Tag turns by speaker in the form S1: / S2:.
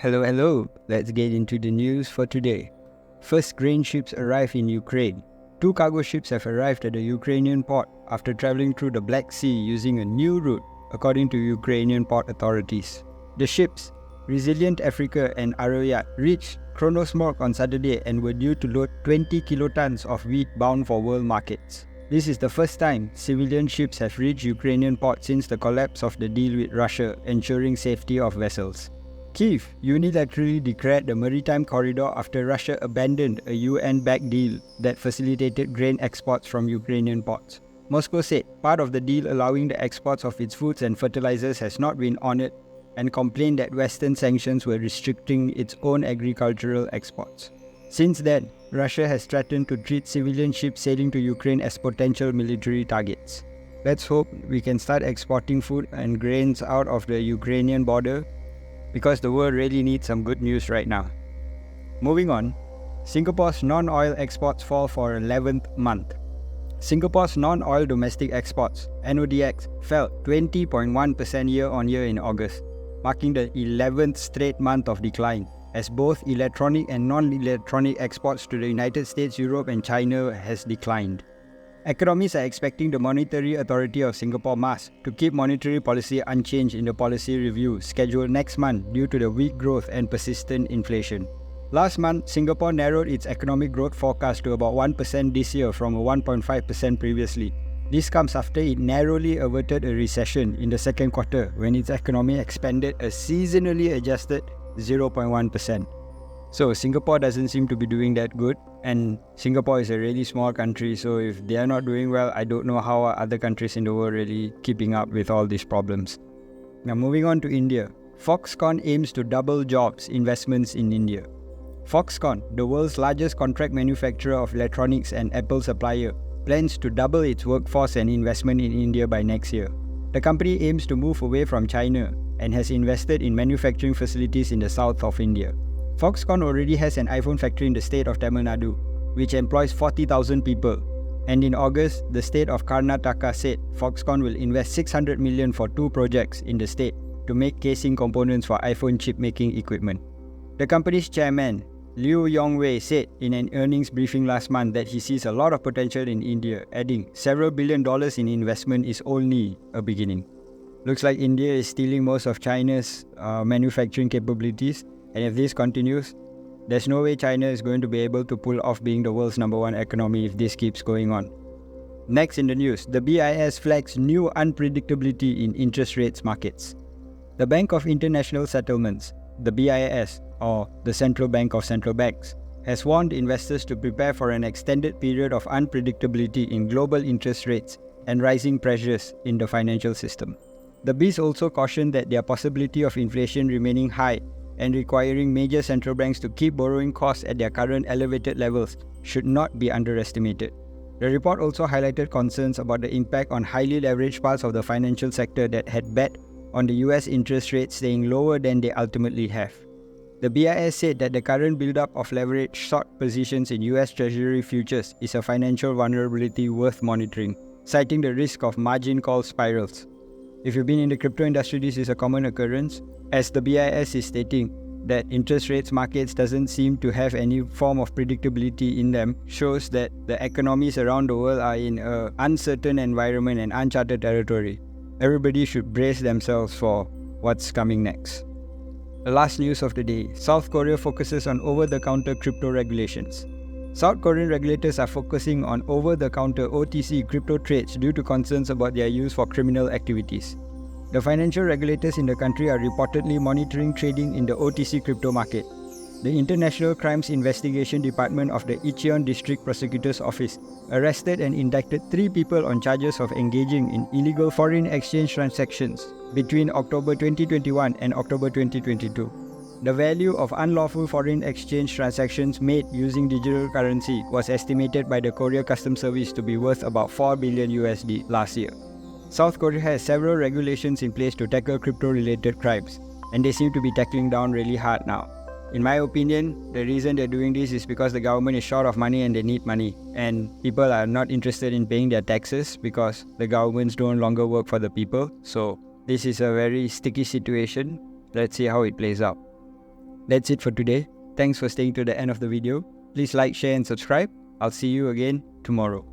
S1: Hello. Let's get into the news for today. First grain ships arrive in Ukraine. 2 cargo ships have arrived at the Ukrainian port after traveling through the Black Sea using a new route, according to Ukrainian port authorities. The ships, Resilient Africa and Arroyat, reached Krasnoyarsk on Saturday and were due to load 20 kilotons of wheat bound for world markets. This is the first time civilian ships have reached Ukrainian ports since the collapse of the deal with Russia, ensuring safety of vessels. Kyiv unilaterally declared the maritime corridor after Russia abandoned a UN-backed deal that facilitated grain exports from Ukrainian ports. Moscow said part of the deal allowing the exports of its foods and fertilizers has not been honored and complained that Western sanctions were restricting its own agricultural exports. Since then, Russia has threatened to treat civilian ships sailing to Ukraine as potential military targets. Let's hope we can start exporting food and grains out of the Ukrainian border, because the world really needs some good news right now. Moving on, Singapore's non-oil exports fall for 11th month. Singapore's non-oil domestic exports, NODX, fell 20.1% year-on-year in August, marking the 11th straight month of decline, as both electronic and non-electronic exports to the United States, Europe and China has declined. Economists are expecting the Monetary Authority of Singapore MAS to keep monetary policy unchanged in the policy review scheduled next month due to the weak growth and persistent inflation. Last month, Singapore narrowed its economic growth forecast to about 1% this year from 1.5% previously. This comes after it narrowly averted a recession in the second quarter when its economy expanded a seasonally adjusted 0.1%. So Singapore doesn't seem to be doing that good, and Singapore is a really small country, so if they are not doing well, I don't know how are other countries in the world really keeping up with all these problems. Now moving on to India. Foxconn aims to double jobs investments in India. Foxconn, the world's largest contract manufacturer of electronics and Apple supplier, plans to double its workforce and investment in India by next year. The company aims to move away from China and has invested in manufacturing facilities in the south of India. Foxconn already has an iPhone factory in the state of Tamil Nadu, which employs 40,000 people. And in August, the state of Karnataka said Foxconn will invest $600 million for 2 projects in the state to make casing components for iPhone chip-making equipment. The company's chairman, Liu Yongwei, said in an earnings briefing last month that he sees a lot of potential in India, adding several $billion in investment is only a beginning. Looks like India is stealing most of China's manufacturing capabilities. And if this continues, there's no way China is going to be able to pull off being the world's #1 economy if this keeps going on. Next in the news, the BIS flags new unpredictability in interest rates markets. The Bank of International Settlements, the BIS, or the Central Bank of Central Banks, has warned investors to prepare for an extended period of unpredictability in global interest rates and rising pressures in the financial system. The BIS also cautioned that there possibility of inflation remaining high and requiring major central banks to keep borrowing costs at their current elevated levels should not be underestimated. The report also highlighted concerns about the impact on highly leveraged parts of the financial sector that had bet on the US interest rates staying lower than they ultimately have. The BIS said that the current build-up of leveraged short positions in US Treasury futures is a financial vulnerability worth monitoring, citing the risk of margin call spirals. If you've been in the crypto industry, this is a common occurrence, as the BIS is stating that interest rates markets doesn't seem to have any form of predictability in them, shows that the economies around the world are in an uncertain environment and uncharted territory. Everybody should brace themselves for what's coming next. The last news of the day, South Korea focuses on over-the-counter crypto regulations. South Korean regulators are focusing on over-the-counter OTC crypto trades due to concerns about their use for criminal activities. The financial regulators in the country are reportedly monitoring trading in the OTC crypto market. The International Crimes Investigation Department of the Incheon District Prosecutor's Office arrested and indicted 3 people on charges of engaging in illegal foreign exchange transactions between October 2021 and October 2022. The value of unlawful foreign exchange transactions made using digital currency was estimated by the Korea Customs Service to be worth about $4 billion last year. South Korea has several regulations in place to tackle crypto-related crimes, and they seem to be tackling down really hard now. In my opinion, the reason they're doing this is because the government is short of money and they need money, and people are not interested in paying their taxes because the governments no longer work for the people. So this is a very sticky situation. Let's see how it plays out. That's it for today. Thanks for staying to the end of the video. Please like, share and subscribe. I'll see you again tomorrow.